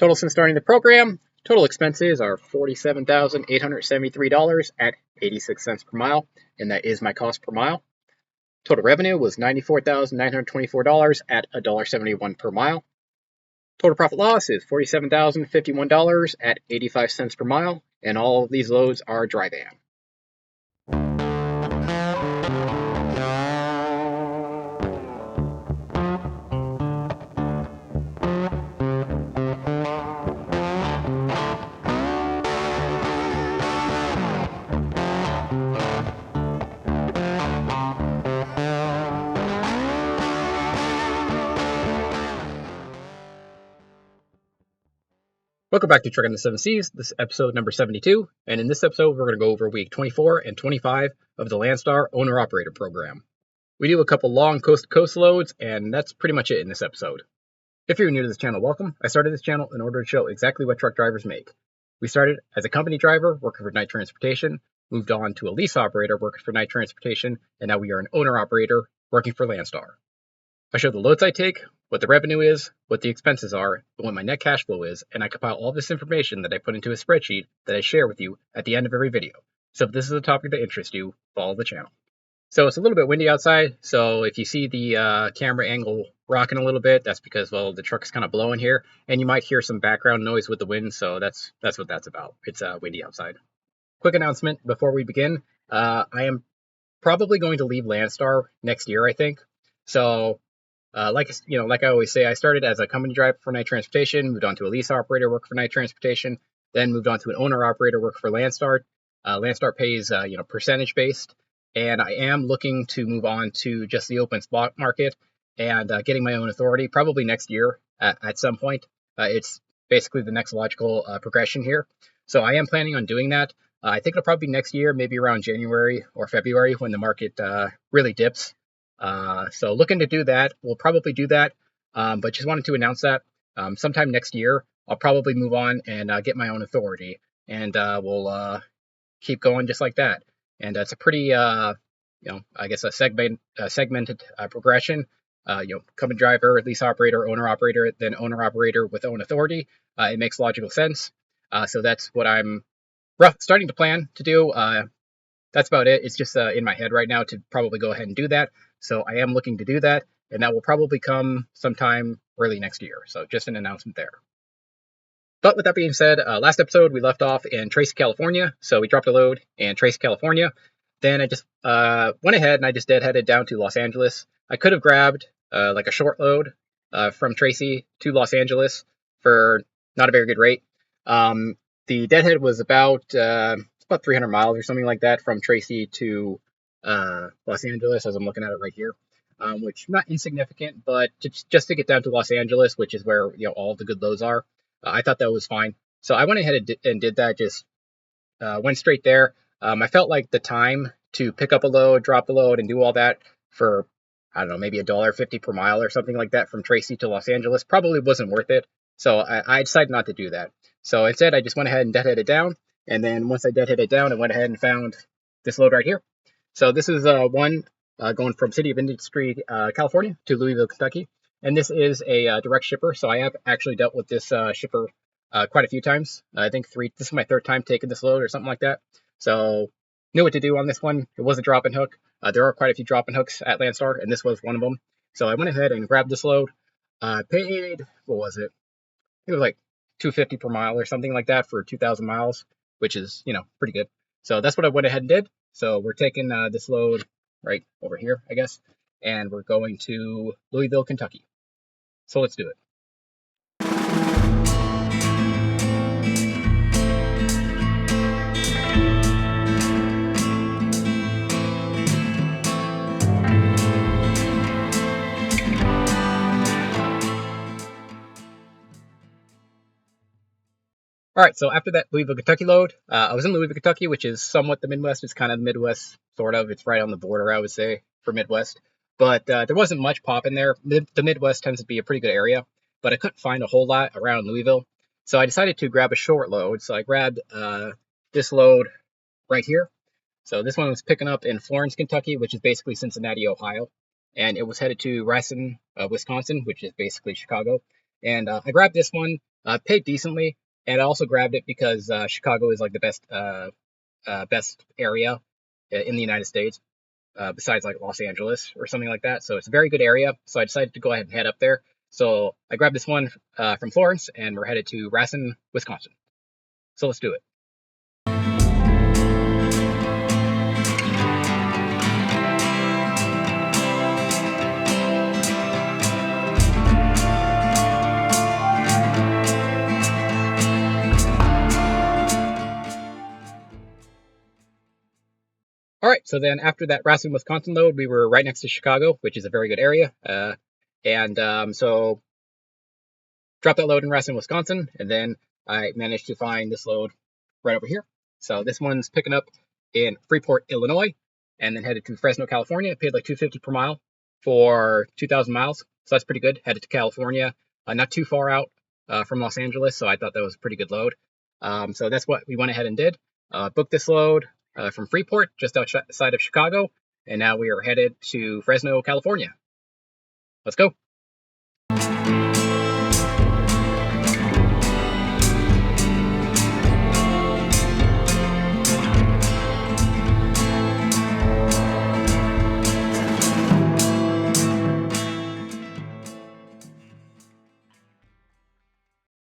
Total since starting the program, total expenses are $47,873 at 86 cents per mile, and that is my cost per mile. Total revenue was $94,924 at $1.71 per mile. Total profit loss is $47,051 at 85 cents per mile, and all of these loads are dry van. Welcome back to Trucking the Seven Seas. This is episode number 72, and in this episode, we're going to go over week 24 and 25 of the Landstar Owner-Operator Program. We do a couple long coast-to-coast loads, and that's pretty much it in this episode. If you're new to this channel, welcome. I started this channel in order to show exactly what truck drivers make. We started as a company driver working for night transportation, moved on to a lease operator working for night transportation, and now we are an owner-operator working for Landstar. I show the loads I take, what the revenue is, what the expenses are, and what my net cash flow is, and I compile all this information that I put into a spreadsheet that I share with you at the end of every video. So if this is a topic that interests you, follow the channel. So it's a little bit windy outside, so if you see the camera angle rocking a little bit, that's because, well, the truck's kind of blowing here, and you might hear some background noise with the wind, so that's what that's about. It's windy outside. Quick announcement before we begin. I am probably going to leave Landstar next year, I think. So like I always say, I started as a company driver for night transportation, moved on to a lease operator, work for night transportation, then moved on to an owner operator, work for Landstar. Landstar pays percentage based, and I am looking to move on to just the open spot market and getting my own authority probably next year at some point. It's basically the next logical progression here, so I am planning on doing that. I think it'll probably be next year, maybe around January or February when the market really dips. So looking to do that. We'll probably do that, but just wanted to announce that sometime next year, I'll probably move on and get my own authority, and we'll keep going just like that. And it's a pretty, I guess a segmented progression. Company driver, lease operator, owner operator, then owner operator with own authority. It makes logical sense. So that's what I'm starting to plan to do. That's about it. It's just in my head right now to probably go ahead and do that. So I am looking to do that, and that will probably come sometime early next year. So just an announcement there. But with that being said, last episode we left off in Tracy, California. So we dropped a load in Tracy, California. Then I just went ahead and I just deadheaded down to Los Angeles. I could have grabbed like a short load from Tracy to Los Angeles for not a very good rate. The deadhead was about 300 miles or something like that from Tracy to Los Angeles, as I'm looking at it right here, which not insignificant, but just to get down to Los Angeles, which is where all the good loads are, I thought that was fine. So I went ahead and did that. Just went straight there. I felt like the time to pick up a load, drop a load, and do all that for, I don't know, maybe $1.50 per mile or something like that from Tracy to Los Angeles probably wasn't worth it. So I decided not to do that. So instead, I just went ahead and deadheaded down. And then once I deadheaded down, I went ahead and found this load right here. So this is one going from City of Industry, California to Louisville, Kentucky. And this is a direct shipper. So I have actually dealt with this shipper quite a few times. I think this is my third time taking this load or something like that. So knew what to do on this one. It was a drop and hook. There are quite a few drop and hooks at Landstar, and this was one of them. So I went ahead and grabbed this load. Paid, what was it? It was like $250 per mile or something like that for 2,000 miles, which is, pretty good. So that's what I went ahead and did. So we're taking this load right over here, I guess, and we're going to Louisville, Kentucky. So let's do it. All right, so after that Louisville, Kentucky load, I was in Louisville, Kentucky, which is somewhat the Midwest. It's kind of the Midwest, sort of. It's right on the border, I would say, for Midwest. But there wasn't much pop in there. The Midwest tends to be a pretty good area, but I couldn't find a whole lot around Louisville. So I decided to grab a short load. So I grabbed this load right here. So this one was picking up in Florence, Kentucky, which is basically Cincinnati, Ohio. And it was headed to Racine, Wisconsin, which is basically Chicago. And I grabbed this one Paid decently, and I also grabbed it because Chicago is like the best area in the United States, besides like Los Angeles or something like that. So it's a very good area. So I decided to go ahead and head up there. So I grabbed this one from Florence, and we're headed to Racine, Wisconsin. So let's do it. All right, so then after that Racine, Wisconsin load, we were right next to Chicago, which is a very good area. So dropped that load in Racine, Wisconsin, and then I managed to find this load right over here. So this one's picking up in Freeport, Illinois, and then headed to Fresno, California. Paid like $250 per mile for 2,000 miles, so that's pretty good. Headed to California, not too far out from Los Angeles, so I thought that was a pretty good load. So that's what we went ahead and did. Booked this load from Freeport, just outside of Chicago, and now we are headed to Fresno, California. Let's go.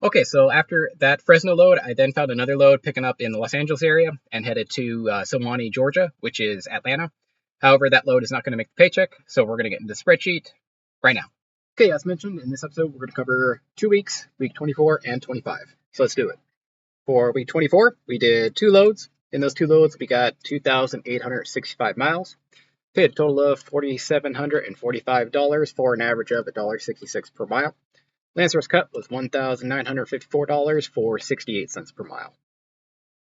Okay, so after that Fresno load, I then found another load picking up in the Los Angeles area and headed to Silwani, Georgia, which is Atlanta. However, that load is not going to make the paycheck, so we're going to get into the spreadsheet right now. Okay, as mentioned, in this episode, we're going to cover 2 weeks, week 24 and 25. So let's do it. For week 24, we did 2 loads. In those 2 loads, we got 2,865 miles. Paid a total of $4,745 for an average of $1.66 per mile. Landstar's cut was $1,954 for 68 cents per mile.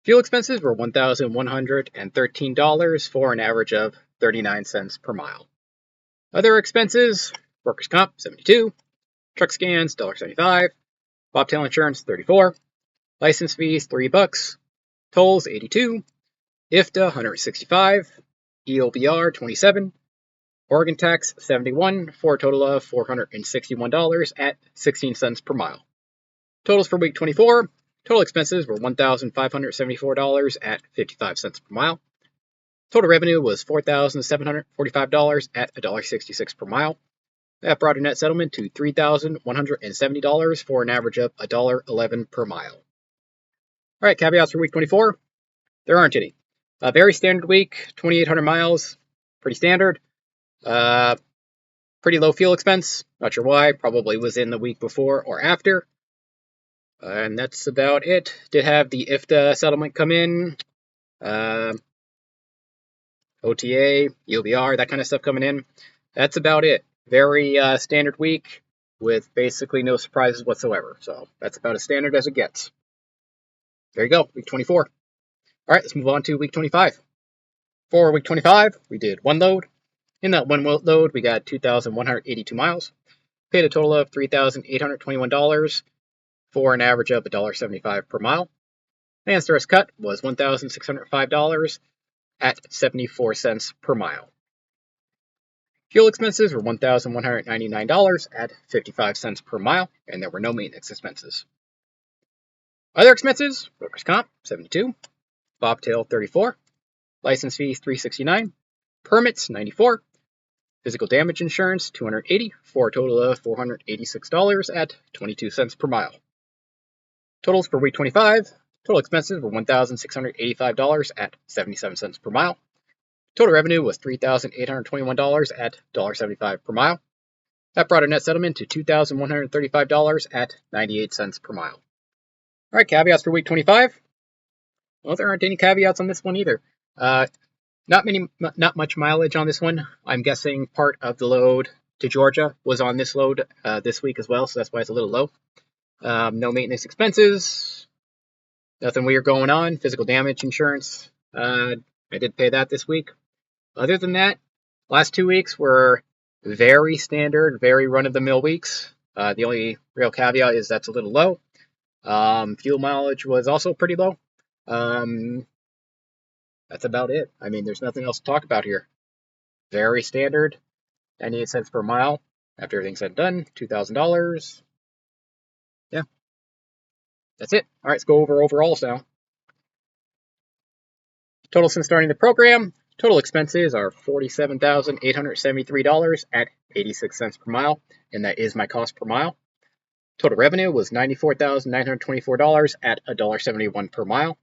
Fuel expenses were $1,113 for an average of 39 cents per mile. Other expenses, workers' comp, $72, truck scans, $1.75, bobtail insurance, $34, license fees, $3, tolls, $82, IFTA, $165, EOBR, $27, Oregon tax, $71, for a total of $461 at 16 cents per mile. Totals for week 24, total expenses were $1,574 at 55 cents per mile. Total revenue was $4,745 at $1.66 per mile. That brought a net settlement to $3,170 for an average of $1.11 per mile. All right, caveats for week 24. There aren't any. A very standard week, 2,800 miles, pretty standard. Pretty low fuel expense. Not sure why. Probably was in the week before or after. And that's about it. Did have the IFTA settlement come in. OTA, EOBR, that kind of stuff coming in. That's about it. Very standard week with basically no surprises whatsoever. So that's about as standard as it gets. There you go, week 24. All right, let's move on to week 25. For week 25, we did 1 load. In that 1 load, we got 2,182 miles. Paid a total of $3,821 for an average of $1.75 per mile. Landstar's cut was $1,605 at 74 cents per mile. Fuel expenses were $1,199 at 55 cents per mile, and there were no maintenance expenses. Other expenses, workers' comp, $72, bobtail, $34, license fees, $369, permits, $94, physical damage insurance, $280, for a total of $486 at 22 cents per mile. Totals for week 25, total expenses were $1,685 at 77 cents per mile. Total revenue was $3,821 at $1.75 per mile. That brought a net settlement to $2,135 at 98 cents per mile. All right, caveats for week 25. Well, there aren't any caveats on this one either. Not much mileage on this one. I'm guessing part of the load to Georgia was on this load this week as well, so that's why it's a little low. No maintenance expenses. Nothing weird going on. Physical damage insurance. I did pay that this week. Other than that, last 2 weeks were very standard, very run-of-the-mill weeks. The only real caveat is that's a little low. Fuel mileage was also pretty low. That's about it. I mean, there's nothing else to talk about here. Very standard, 98 cents per mile. After everything's said and done, $2,000. Yeah. That's it. All right, let's go over overalls now. Total since starting the program, total expenses are $47,873 at 86 cents per mile, and that is my cost per mile. Total revenue was $94,924 at $1.71 per mile.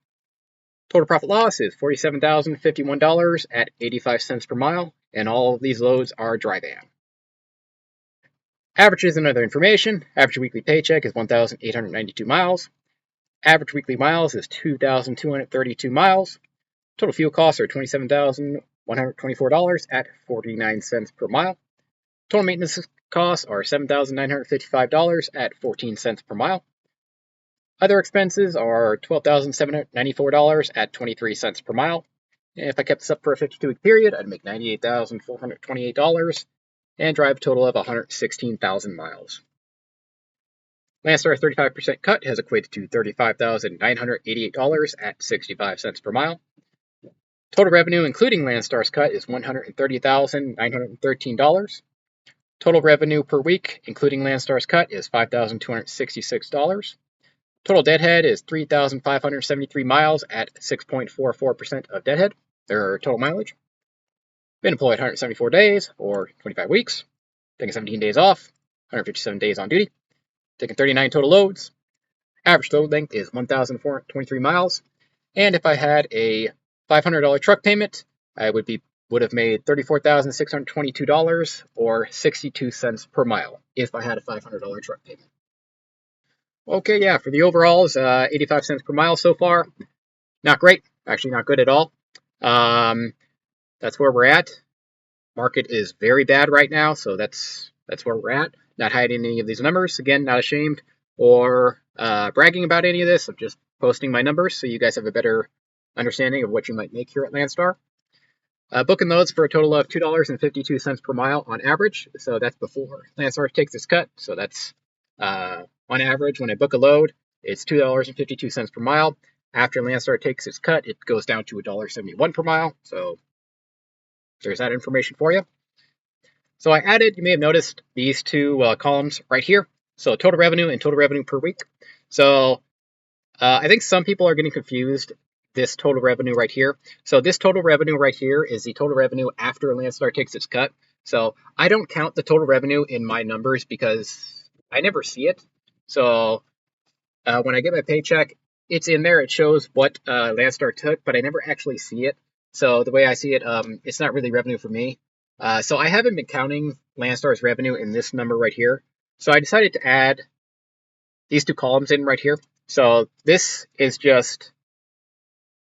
Total profit loss is $47,051 at 85 cents per mile, and all of these loads are dry van. Averages and other information. Average weekly paycheck is 1,892 miles. Average weekly miles is 2,232 miles. Total fuel costs are $27,124 at 49 cents per mile. Total maintenance costs are $7,955 at 14 cents per mile. Other expenses are $12,794 at 23 cents per mile. And if I kept this up for a 52-week period, I'd make $98,428 and drive a total of 116,000 miles. Landstar 35% cut has equated to $35,988 at 65 cents per mile. Total revenue, including Landstar's cut, is $130,913. Total revenue per week, including Landstar's cut, is $5,266. Total deadhead is 3,573 miles at 6.44% of deadhead, or total mileage. Been employed 174 days, or 25 weeks. Taking 17 days off, 157 days on duty. Taking 39 total loads. Average load length is 1,423 miles. And if I had a $500 truck payment, I would have made $34,622 or 62 cents per mile if I had a $500 truck payment. Okay, yeah, for the overalls, 85 cents per mile so far. Not great, actually not good at all. That's where we're at. Market is very bad right now, so that's where we're at. Not hiding any of these numbers. Again, not ashamed or bragging about any of this. I'm just posting my numbers so you guys have a better understanding of what you might make here at Landstar. Booking loads for a total of $2.52 per mile on average. So that's before Landstar takes its cut. So that's on average, when I book a load, it's $2.52 per mile. After Landstar takes its cut, it goes down to $1.71 per mile. So there's that information for you. So I added, you may have noticed, these two columns right here. So total revenue and total revenue per week. So I think some people are getting confused. This total revenue right here. So this total revenue right here is the total revenue after Landstar takes its cut. So I don't count the total revenue in my numbers because I never see it. So when I get my paycheck, it's in there. It shows what Landstar took, but I never actually see it. So the way I see it, it's not really revenue for me. So I haven't been counting Landstar's revenue in this number right here. So I decided to add these two columns in right here. So this is just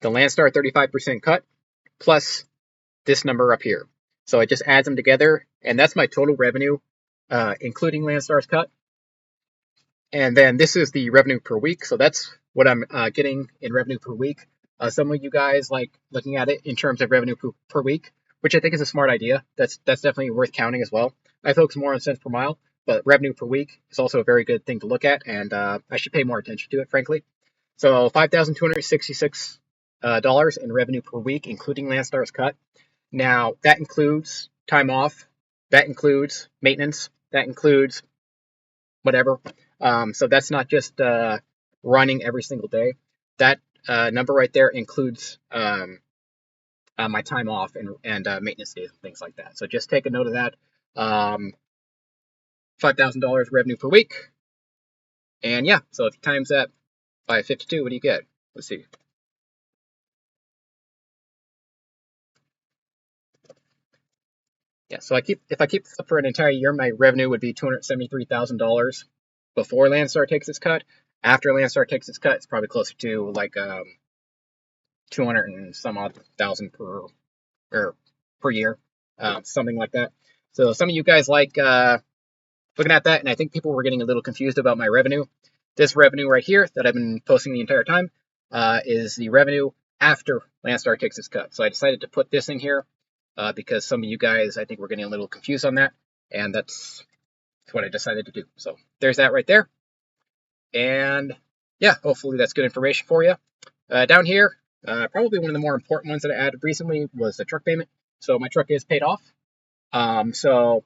the Landstar 35% cut plus this number up here. So it just adds them together, and that's my total revenue, including Landstar's cut. And then this is the revenue per week. So that's what I'm getting in revenue per week. Some of you guys like looking at it in terms of revenue per week, which I think is a smart idea. That's definitely worth counting as well. I focus more on cents per mile, but revenue per week is also a very good thing to look at, and I should pay more attention to it, frankly. So $5,266 in revenue per week, including Landstar's cut. Now, that includes time off, that includes maintenance, that includes whatever. So that's not just running every single day. That number right there includes my time off and maintenance days and things like that. So just take a note of that. $5,000 revenue per week. And yeah, so if you times that by 52, what do you get? Let's see. Yeah, so if I keep this up for an entire year, my revenue would be $273,000 before Landstar takes its cut. After Landstar takes its cut, it's probably closer to like 200 and some odd thousand per year, something like that. So some of you guys like looking at that, and I think people were getting a little confused about my revenue. This revenue right here that I've been posting the entire time is the revenue after Landstar takes its cut. So I decided to put this in here because some of you guys, I think, were getting a little confused on that, and that's what I decided to do. So there's that right there. And yeah, hopefully that's good information for you. Down here, probably one of the more important ones that I added recently was the truck payment. So my truck is paid off. So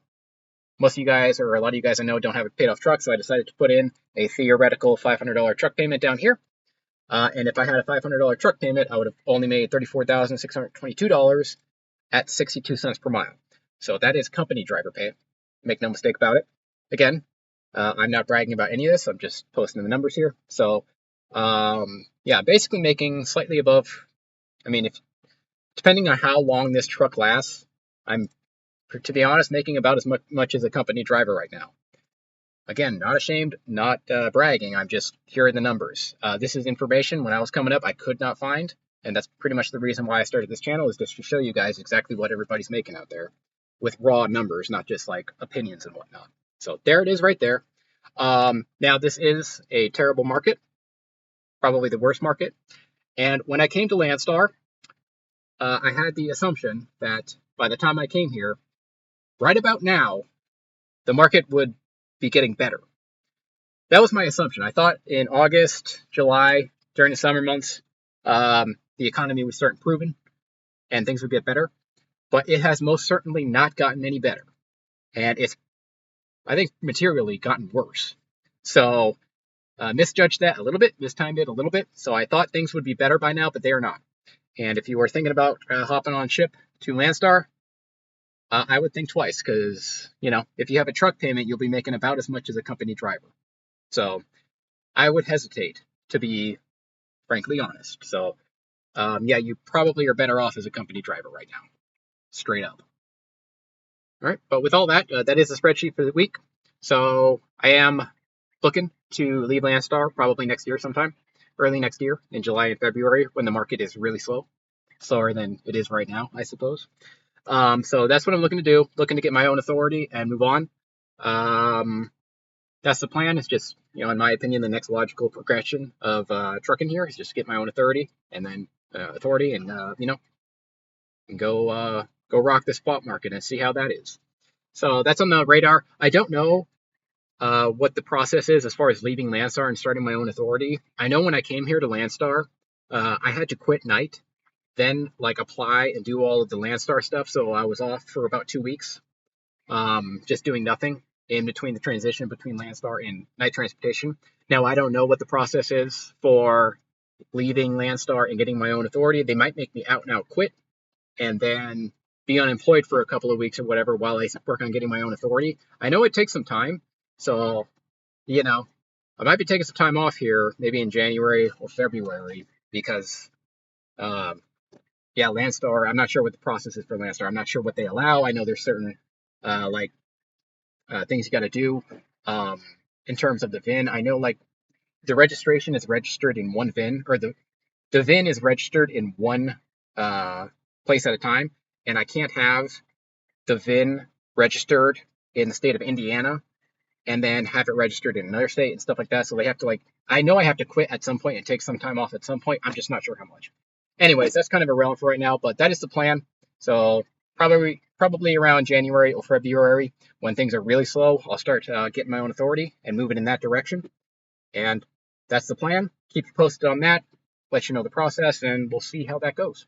most of you guys, or a lot of you guys I know, don't have a paid off truck, so I decided to put in a theoretical $500 truck payment down here. And if I had a $500 truck payment, I would have only made $34,622 at 62 cents per mile. So that is company driver pay. Make no mistake about it. Again, I'm not bragging about any of this. I'm just posting the numbers here. So, yeah, basically making slightly above. I mean, if depending on how long this truck lasts, I'm, to be honest, making about as much as a company driver right now. Again, not ashamed, not bragging. I'm just hearing the numbers. This is information when I was coming up I could not find, and that's pretty much the reason why I started this channel, is just to show you guys exactly what everybody's making out there with raw numbers, not just like opinions and whatnot. So there it is right there. Now this is a terrible market, probably the worst market. And when I came to Landstar, I had the assumption that by the time I came here, right about now, the market would be getting better. That was my assumption. I thought in August, July, during the summer months, the economy would start improving and things would get better. But it has most certainly not gotten any better. And it's, I think, materially gotten worse. So, misjudged that a little bit, mistimed it a little bit. So I thought things would be better by now, but they are not. And if you were thinking about hopping on ship to Landstar, I would think twice, because, you know, if you have a truck payment, you'll be making about as much as a company driver. So I would hesitate, to be frankly honest. So, yeah, you probably are better off as a company driver right now, straight up. All right, but with all that, that is the spreadsheet for the week. So I am looking to leave Landstar probably next year sometime, early next year in July and February, when the market is really slow, slower than it is right now, I suppose. So that's what I'm looking to do, looking to get my own authority and move on. That's the plan. It's just, you know, in my opinion, the next logical progression of trucking here is just get my own authority and then you know, and go rock the spot market and see how that is. So that's on the radar. I don't know what the process is as far as leaving Landstar and starting my own authority. I know when I came here to Landstar, I had to quit night, then like apply and do all of the Landstar stuff. So I was off for about 2 weeks, just doing nothing in between the transition between Landstar and night transportation. Now, I don't know what the process is for leaving Landstar and getting my own authority. They might make me out and out quit and then be unemployed for a couple of weeks or whatever while I work on getting my own authority. I know it takes some time. So, you know, I might be taking some time off here, maybe in January or February, because, yeah, Landstar, I'm not sure what the process is for Landstar. I'm not sure what they allow. I know there's certain, things you got to do in terms of the VIN. I know, like, the registration is registered in one VIN, or the VIN is registered in one place at a time, and I can't have the VIN registered in the state of Indiana and then have it registered in another state and stuff like that. So they have to, like, I know I have to quit at some point and take some time off at some point. I'm just not sure how much. Anyways, that's kind of irrelevant for right now, but that is the plan. So probably around January or February, when things are really slow, I'll start getting my own authority and moving in that direction. And that's the plan. Keep you posted on that, let you know the process, and we'll see how that goes.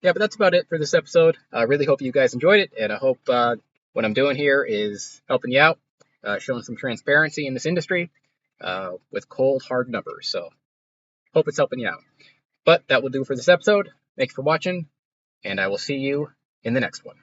Yeah, but that's about it for this episode. I really hope you guys enjoyed it, and I hope what I'm doing here is helping you out, showing some transparency in this industry with cold, hard numbers. So hope it's helping you out. But that will do for this episode. Thanks for watching, and I will see you in the next one.